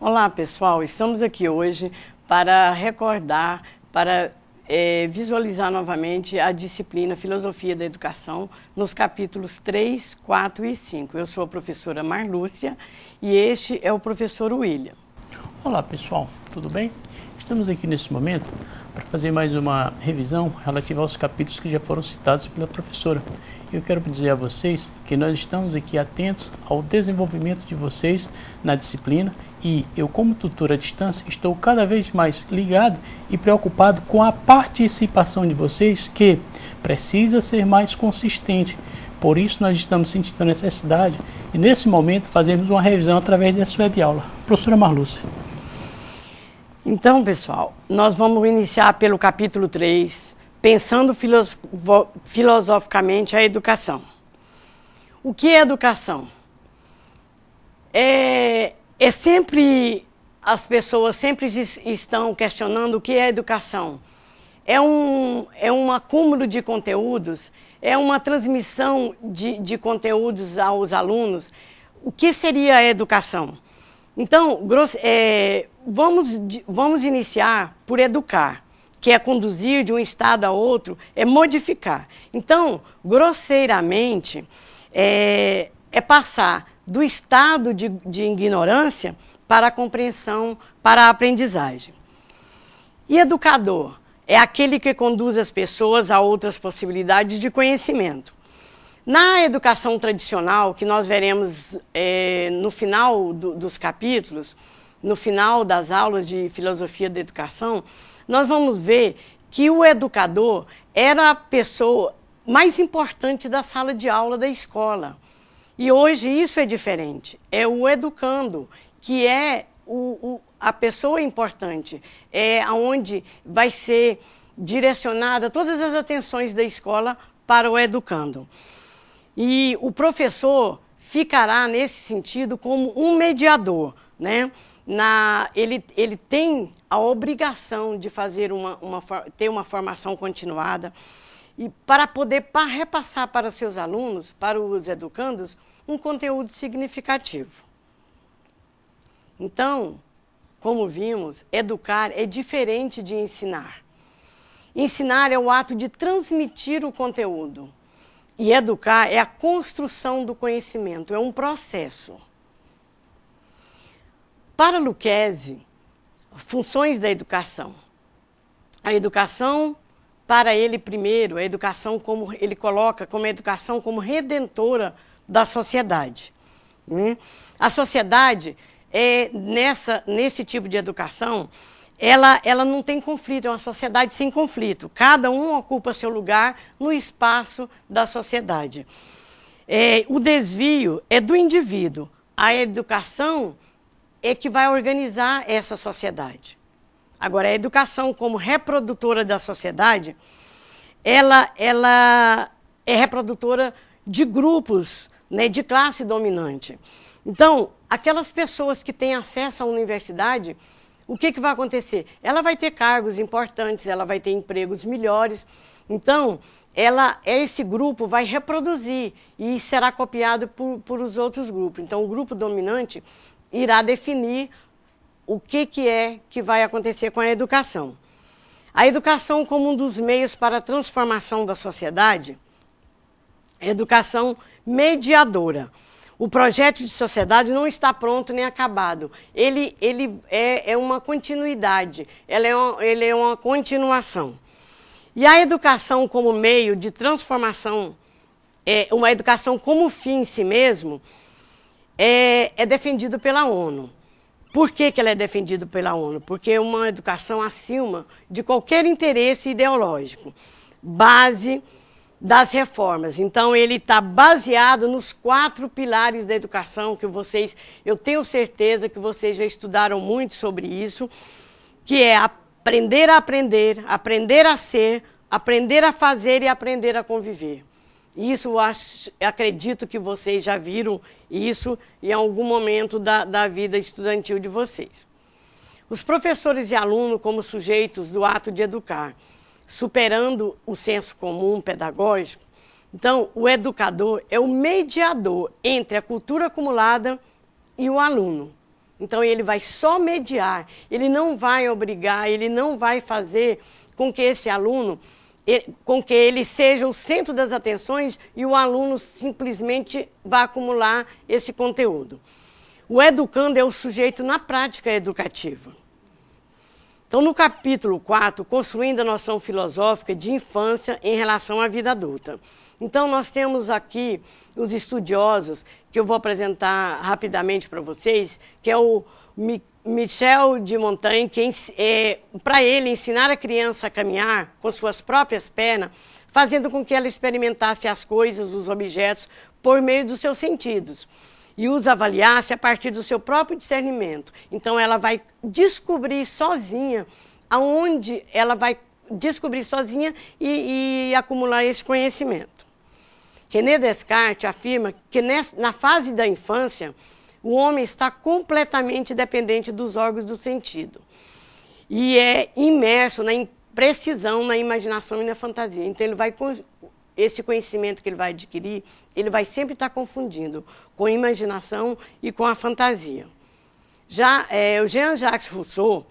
Olá pessoal, estamos aqui hoje para recordar, para visualizar novamente a disciplina Filosofia da Educação nos capítulos 3, 4 e 5. Eu sou a professora Marlúcia e este é o professor William. Olá pessoal, tudo bem? Estamos aqui nesse momento para fazer mais uma revisão relativa aos capítulos que já foram citados pela professora. Eu quero dizer a vocês que nós estamos aqui atentos ao desenvolvimento de vocês na disciplina e eu, como tutor à distância, estou cada vez mais ligado e preocupado com a participação de vocês, que precisa ser mais consistente. Por isso nós estamos sentindo a necessidade e nesse momento fazemos uma revisão através dessa web-aula. Professora Marlúcia. Então, pessoal, nós vamos iniciar pelo capítulo 3, pensando filosoficamente a educação. O que é educação? As pessoas sempre estão questionando o que é educação. É um acúmulo de conteúdos, é uma transmissão de conteúdos aos alunos. O que seria a educação? Então, vamos iniciar por educar, que é conduzir de um estado a outro, é modificar. Então, grosseiramente, é passar do estado de ignorância para a compreensão, para a aprendizagem. E educador é aquele que conduz as pessoas a outras possibilidades de conhecimento. Na educação tradicional, que nós veremos no final dos capítulos, no final das aulas de filosofia da educação, nós vamos ver que o educador era a pessoa mais importante da sala de aula da escola. E hoje isso é diferente. É o educando, que é a pessoa importante, é onde vai ser direcionada todas as atenções da escola para o educando. E o professor ficará, nesse sentido, como um mediador, né? Ele tem a obrigação de fazer ter uma formação continuada e para poder repassar para os seus alunos, para os educandos, um conteúdo significativo. Então, como vimos, educar é diferente de ensinar. Ensinar é o ato de transmitir o conteúdo. E educar é a construção do conhecimento, é um processo. Para Lucchesi, funções da educação. A educação, para ele primeiro, a educação como ele coloca como a educação como redentora da sociedade. A sociedade, nesse tipo de educação, ela não tem conflito, é uma sociedade sem conflito. Cada um ocupa seu lugar no espaço da sociedade. O desvio é do indivíduo. A educação é que vai organizar essa sociedade. Agora, a educação como reprodutora da sociedade, ela é reprodutora de grupos, né, de classe dominante. Então, aquelas pessoas que têm acesso à universidade, o que vai acontecer? Ela vai ter cargos importantes, ela vai ter empregos melhores. Então, esse grupo vai reproduzir e será copiado por os outros grupos. Então, o grupo dominante irá definir o que vai acontecer com a educação. A educação como um dos meios para a transformação da sociedade, é educação mediadora. O projeto de sociedade não está pronto nem acabado. Ele é uma continuidade, ele é uma continuação. E a educação como meio de transformação, uma educação como fim em si mesmo, é defendido pela ONU. Por que ela é defendida pela ONU? Porque é uma educação acima de qualquer interesse ideológico. Base das reformas. Então, ele está baseado nos 4 pilares da educação que eu tenho certeza que vocês já estudaram muito sobre isso, que é aprender a aprender, aprender a ser, aprender a fazer e aprender a conviver. Isso acredito que vocês já viram isso em algum momento da vida estudantil de vocês. Os professores e alunos como sujeitos do ato de educar, superando o senso comum pedagógico. Então, o educador é o mediador entre a cultura acumulada e o aluno. Então ele vai só mediar, ele não vai obrigar, ele não vai fazer com que esse aluno, com que ele seja o centro das atenções e o aluno simplesmente vá acumular esse conteúdo. O educando é o sujeito na prática educativa. Então, no capítulo 4, construindo a noção filosófica de infância em relação à vida adulta. Então, nós temos aqui os estudiosos, que eu vou apresentar rapidamente para vocês, que é o Michel de Montaigne, que para ele ensinar a criança a caminhar com suas próprias pernas, fazendo com que ela experimentasse as coisas, os objetos, por meio dos seus sentidos. E os avaliasse a partir do seu próprio discernimento. Então, ela vai descobrir sozinha aonde ela vai descobrir sozinha e acumular esse conhecimento. René Descartes afirma que na fase da infância, o homem está completamente dependente dos órgãos do sentido. E é imerso na imprecisão, na imaginação e na fantasia. Então, esse conhecimento que ele vai adquirir, ele vai sempre estar confundindo com a imaginação e com a fantasia. Já o Jean-Jacques Rousseau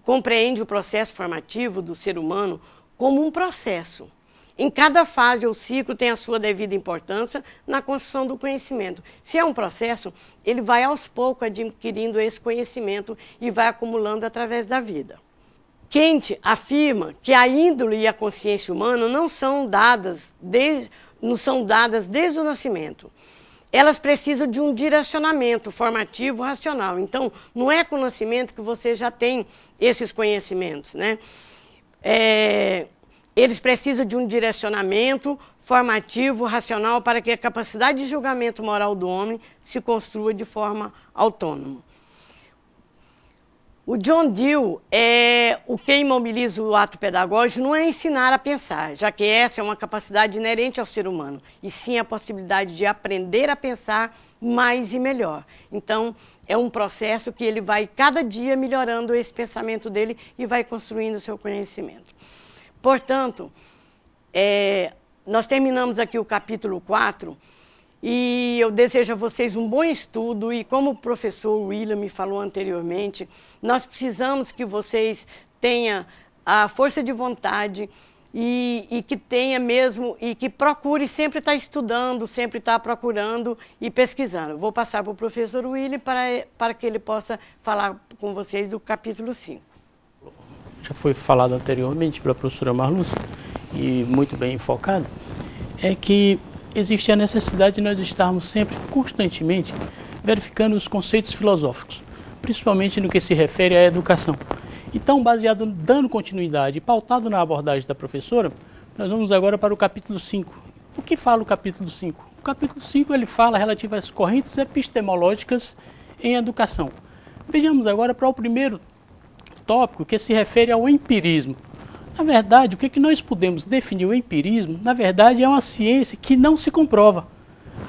compreende o processo formativo do ser humano como um processo. Em cada fase ou ciclo tem a sua devida importância na construção do conhecimento. Se é um processo, ele vai aos poucos adquirindo esse conhecimento e vai acumulando através da vida. Kant afirma que a índole e a consciência humana não são dadas desde o nascimento. Elas precisam de um direcionamento formativo racional. Então, não é com o nascimento que você já tem esses conhecimentos, né? Eles precisam de um direcionamento formativo racional para que a capacidade de julgamento moral do homem se construa de forma autônoma. O John Dewey o que imobiliza o ato pedagógico não é ensinar a pensar, já que essa é uma capacidade inerente ao ser humano, e sim a possibilidade de aprender a pensar mais e melhor. Então, é um processo que ele vai cada dia melhorando esse pensamento dele e vai construindo o seu conhecimento. Portanto, nós terminamos aqui o capítulo 4, e eu desejo a vocês um bom estudo, e como o professor William me falou anteriormente, nós precisamos que vocês tenham a força de vontade e que tenha mesmo, e que procure sempre estar estudando, sempre estar procurando e pesquisando. Vou passar para o professor William para que ele possa falar com vocês do capítulo 5. Já foi falado anteriormente pela professora Marlúcia, e muito bem enfocado, é que existe a necessidade de nós estarmos sempre, constantemente, verificando os conceitos filosóficos, principalmente no que se refere à educação. Então, baseado, dando continuidade e pautado na abordagem da professora, nós vamos agora para o capítulo 5. O que fala o capítulo 5? O capítulo 5 ele fala relativo às correntes epistemológicas em educação. Vejamos agora para o primeiro tópico, que se refere ao empirismo. Na verdade, o que nós podemos definir o empirismo, na verdade, é uma ciência que não se comprova.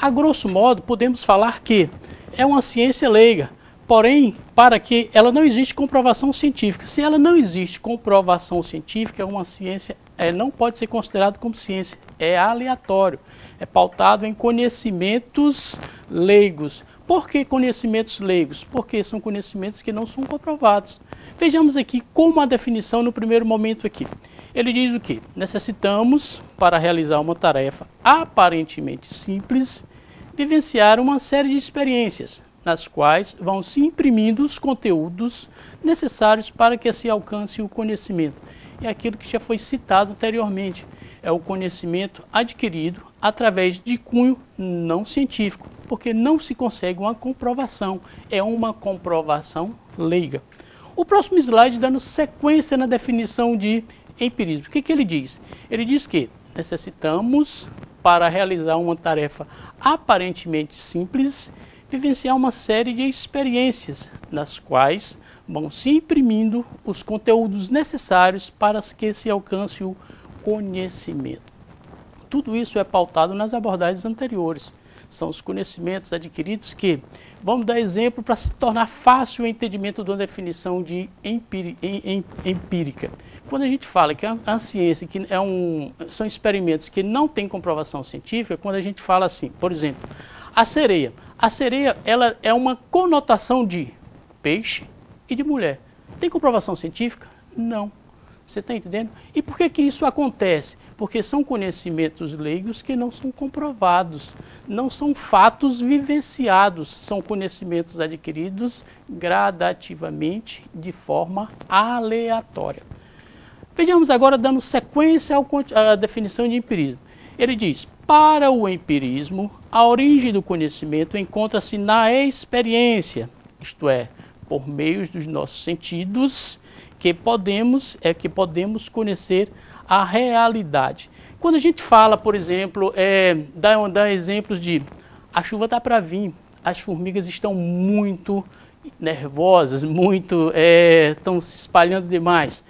A grosso modo, podemos falar que é uma ciência leiga, porém, para que ela não existe comprovação científica. Se ela não existe comprovação científica, uma ciência não pode ser considerada como ciência. É aleatório, é pautado em conhecimentos leigos. Por que conhecimentos leigos? Porque são conhecimentos que não são comprovados. Vejamos aqui como a definição no primeiro momento aqui. Ele diz o quê? Necessitamos, para realizar uma tarefa aparentemente simples, vivenciar uma série de experiências, nas quais vão se imprimindo os conteúdos necessários para que se alcance o conhecimento. É aquilo que já foi citado anteriormente. É o conhecimento adquirido através de cunho não científico, porque não se consegue uma comprovação. É uma comprovação leiga. O próximo slide dando sequência na definição de empirismo. O que ele diz? Ele diz que necessitamos, para realizar uma tarefa aparentemente simples, vivenciar uma série de experiências, nas quais vão se imprimindo os conteúdos necessários para que se alcance o conhecimento. Tudo isso é pautado nas abordagens anteriores. São os conhecimentos adquiridos que, vamos dar exemplo para se tornar fácil o entendimento de uma definição de empírica. Quando a gente fala que a ciência que são experimentos que não têm comprovação científica, quando a gente fala assim, por exemplo, a sereia ela é uma conotação de peixe e de mulher. Tem comprovação científica? Não. Você está entendendo? E por que isso acontece? Porque são conhecimentos leigos que não são comprovados, não são fatos vivenciados, são conhecimentos adquiridos gradativamente, de forma aleatória. Vejamos agora, dando sequência à definição de empirismo. Ele diz, para o empirismo, a origem do conhecimento encontra-se na experiência, isto é, por meio dos nossos sentidos, que podemos conhecer a realidade. Quando a gente fala, por exemplo, dá exemplos de a chuva está para vir, as formigas estão muito nervosas, estão se espalhando demais.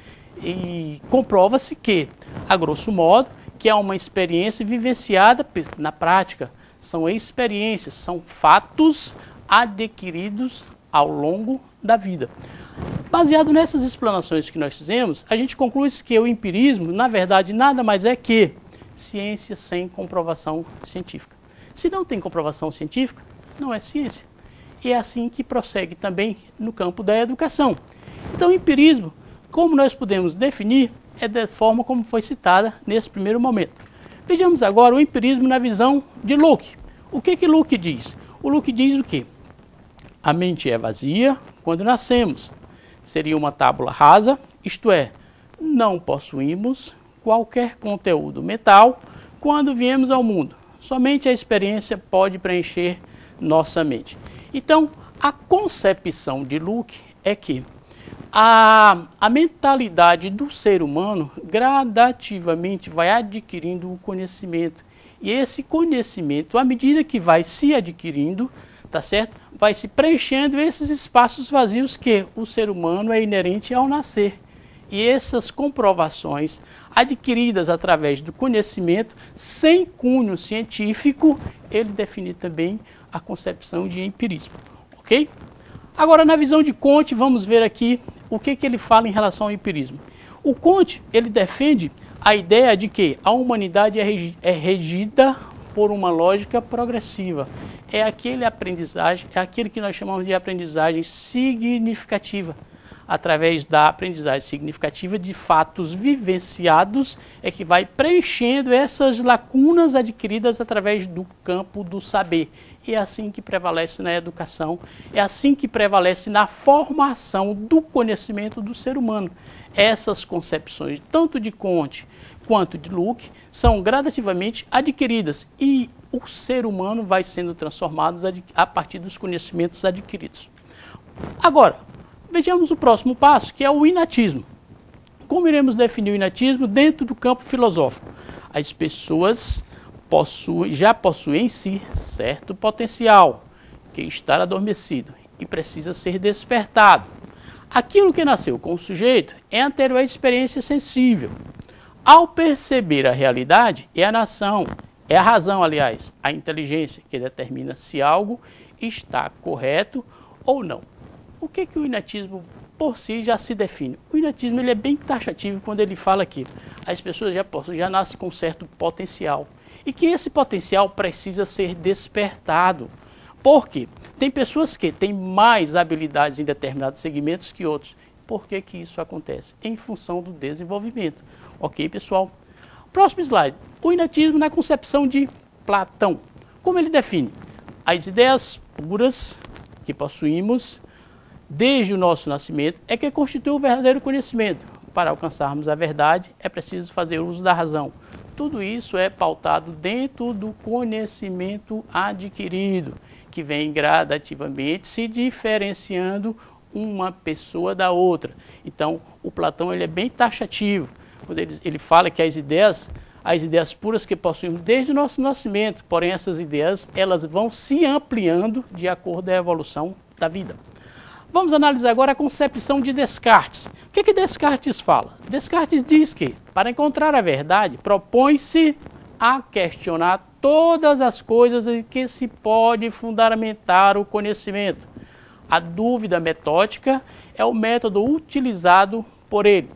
E comprova-se que, a grosso modo, que é uma experiência vivenciada na prática. São experiências, são fatos adquiridos ao longo da vida. Baseado nessas explanações que nós fizemos, a gente conclui que o empirismo, na verdade, nada mais é que ciência sem comprovação científica. Se não tem comprovação científica, não é ciência. E é assim que prossegue também no campo da educação. Então, o empirismo, como nós podemos definir, é da forma como foi citada nesse primeiro momento. Vejamos agora o empirismo na visão de Luke. O que Luke diz? O Luke diz o quê? A mente é vazia quando nascemos. Seria uma tábula rasa, isto é, não possuímos qualquer conteúdo mental quando viemos ao mundo. Somente a experiência pode preencher nossa mente. Então, a concepção de Luke é que a mentalidade do ser humano gradativamente vai adquirindo o conhecimento. E esse conhecimento, à medida que vai se adquirindo, tá certo? Vai se preenchendo esses espaços vazios que o ser humano é inerente ao nascer. E essas comprovações adquiridas através do conhecimento, sem cunho científico, ele define também a concepção de empirismo. Ok? Agora, na visão de Comte, vamos ver aqui o que ele fala em relação ao empirismo. O Comte, ele defende a ideia de que a humanidade é regida por uma lógica progressiva. É aquele que nós chamamos de aprendizagem significativa. Através da aprendizagem significativa de fatos vivenciados, é que vai preenchendo essas lacunas adquiridas através do campo do saber. E é assim que prevalece na educação, é assim que prevalece na formação do conhecimento do ser humano. Essas concepções, tanto de Comte quanto de Luke, são gradativamente adquiridas e o ser humano vai sendo transformado a partir dos conhecimentos adquiridos. Agora, vejamos o próximo passo, que é o inatismo. Como iremos definir o inatismo dentro do campo filosófico? As pessoas já possuem em si certo potencial, que está adormecido e precisa ser despertado. Aquilo que nasceu com o sujeito é anterior à experiência sensível. Ao perceber a realidade, é a razão, aliás, a inteligência que determina se algo está correto ou não. O que o inatismo por si já se define? O inatismo ele é bem taxativo quando ele fala que as pessoas já nascem com certo potencial e que esse potencial precisa ser despertado. Por quê? Tem pessoas que têm mais habilidades em determinados segmentos que outros. Por que isso acontece? Em função do desenvolvimento. Ok, pessoal? Próximo slide. O inatismo na concepção de Platão. Como ele define? As ideias puras que possuímos desde o nosso nascimento é que constitui o verdadeiro conhecimento. Para alcançarmos a verdade, é preciso fazer uso da razão. Tudo isso é pautado dentro do conhecimento adquirido, que vem gradativamente se diferenciando uma pessoa da outra. Então, o Platão ele é bem taxativo, quando ele fala que as ideias puras que possuímos desde o nosso nascimento, porém essas ideias elas vão se ampliando de acordo com a evolução da vida. Vamos analisar agora a concepção de Descartes. O que Descartes fala? Descartes diz que, para encontrar a verdade, propõe-se a questionar todas as coisas em que se pode fundamentar o conhecimento. A dúvida metódica é o método utilizado por ele.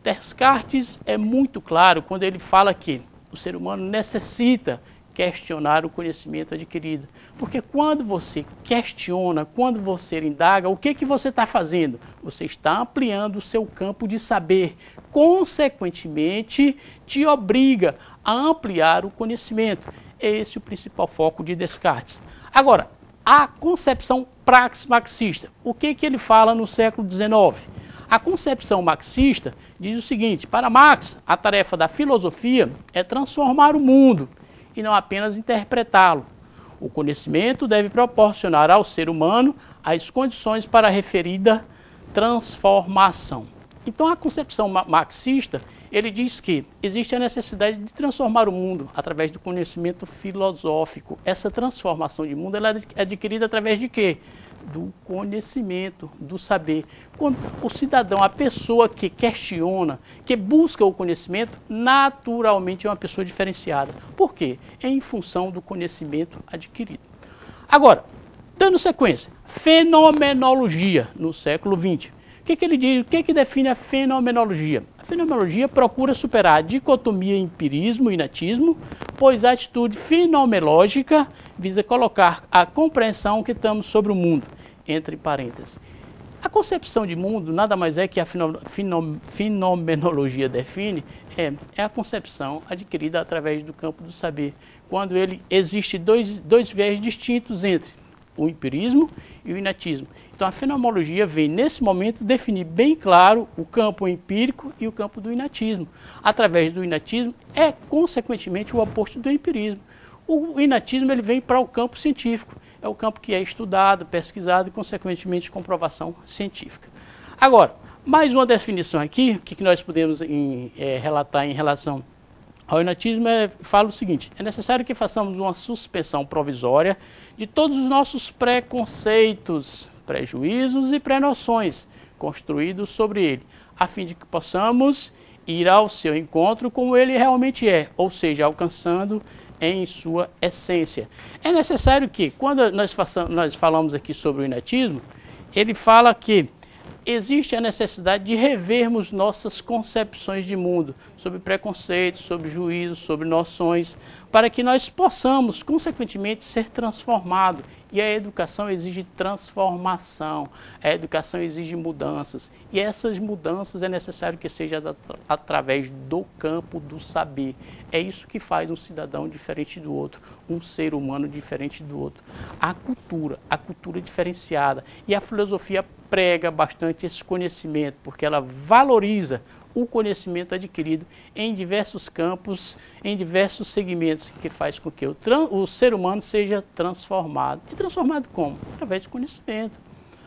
Descartes é muito claro quando ele fala que o ser humano necessita questionar o conhecimento adquirido. Porque quando você questiona, quando você indaga, o que você está fazendo? Você está ampliando o seu campo de saber. Consequentemente, te obriga a ampliar o conhecimento. Esse é o principal foco de Descartes. Agora, a concepção praxis-marxista. O que ele fala no século XIX? A concepção marxista diz o seguinte: para Marx, a tarefa da filosofia é transformar o mundo e não apenas interpretá-lo. O conhecimento deve proporcionar ao ser humano as condições para a referida transformação. Então, a concepção marxista, ele diz que existe a necessidade de transformar o mundo através do conhecimento filosófico. Essa transformação de mundo ela é adquirida através de quê? Do conhecimento, do saber. Quando o cidadão, a pessoa que questiona, que busca o conhecimento, naturalmente é uma pessoa diferenciada. Por quê? É em função do conhecimento adquirido. Agora, dando sequência, fenomenologia no século XX. O que ele diz? O que define a fenomenologia? A fenomenologia procura superar a dicotomia empirismo e inatismo, pois a atitude fenomenológica visa colocar a compreensão que temos sobre o mundo, entre parênteses. A concepção de mundo nada mais é que a fenomenologia define, é a concepção adquirida através do campo do saber, quando ele existe dois viés distintos entre o empirismo e o inatismo. Então a fenomenologia vem nesse momento definir bem claro o campo empírico e o campo do inatismo. Através do inatismo é consequentemente o oposto do empirismo. O inatismo ele vem para o campo científico, é o campo que é estudado, pesquisado e consequentemente comprovação científica. Agora, mais uma definição aqui, que nós podemos relatar em relação ao inatismo fala o seguinte: é necessário que façamos uma suspensão provisória de todos os nossos preconceitos, prejuízos e pré-noções construídos sobre ele, a fim de que possamos ir ao seu encontro como ele realmente é, ou seja, alcançando em sua essência. É necessário que, quando nós falamos aqui sobre o inatismo, ele fala que existe a necessidade de revermos nossas concepções de mundo, sobre preconceitos, sobre juízos, sobre noções, para que nós possamos, consequentemente, ser transformados. E a educação exige transformação, a educação exige mudanças. E essas mudanças é necessário que seja através do campo do saber. É isso que faz um cidadão diferente do outro, um ser humano diferente do outro. A cultura diferenciada. E a filosofia prega bastante esse conhecimento, porque ela valoriza o conhecimento adquirido em diversos campos, em diversos segmentos, que faz com que o ser humano seja transformado. E transformado como? Através do conhecimento.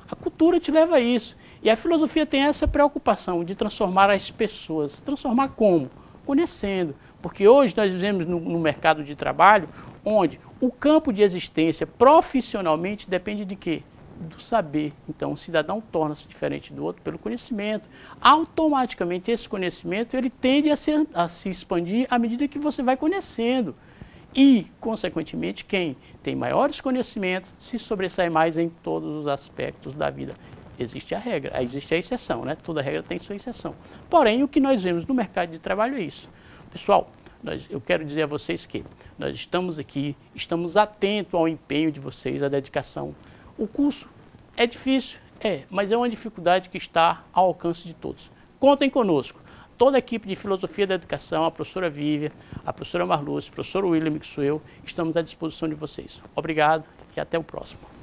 A cultura te leva a isso. E a filosofia tem essa preocupação de transformar as pessoas. Transformar como? Conhecendo. Porque hoje nós vivemos no mercado de trabalho, onde o campo de existência profissionalmente depende de quê? Do saber. Então, o cidadão torna-se diferente do outro pelo conhecimento. Automaticamente, esse conhecimento ele tende a se expandir à medida que você vai conhecendo. E, consequentemente, quem tem maiores conhecimentos se sobressai mais em todos os aspectos da vida. Existe a regra, existe a exceção, né? Toda regra tem sua exceção. Porém, o que nós vemos no mercado de trabalho é isso. Pessoal, eu quero dizer a vocês que nós estamos aqui, estamos atentos ao empenho de vocês, à dedicação. O curso é difícil, mas é uma dificuldade que está ao alcance de todos. Contem conosco. Toda a equipe de Filosofia da Educação, a professora Vívia, a professora Marluce, o professor William, que sou eu, estamos à disposição de vocês. Obrigado e até o próximo.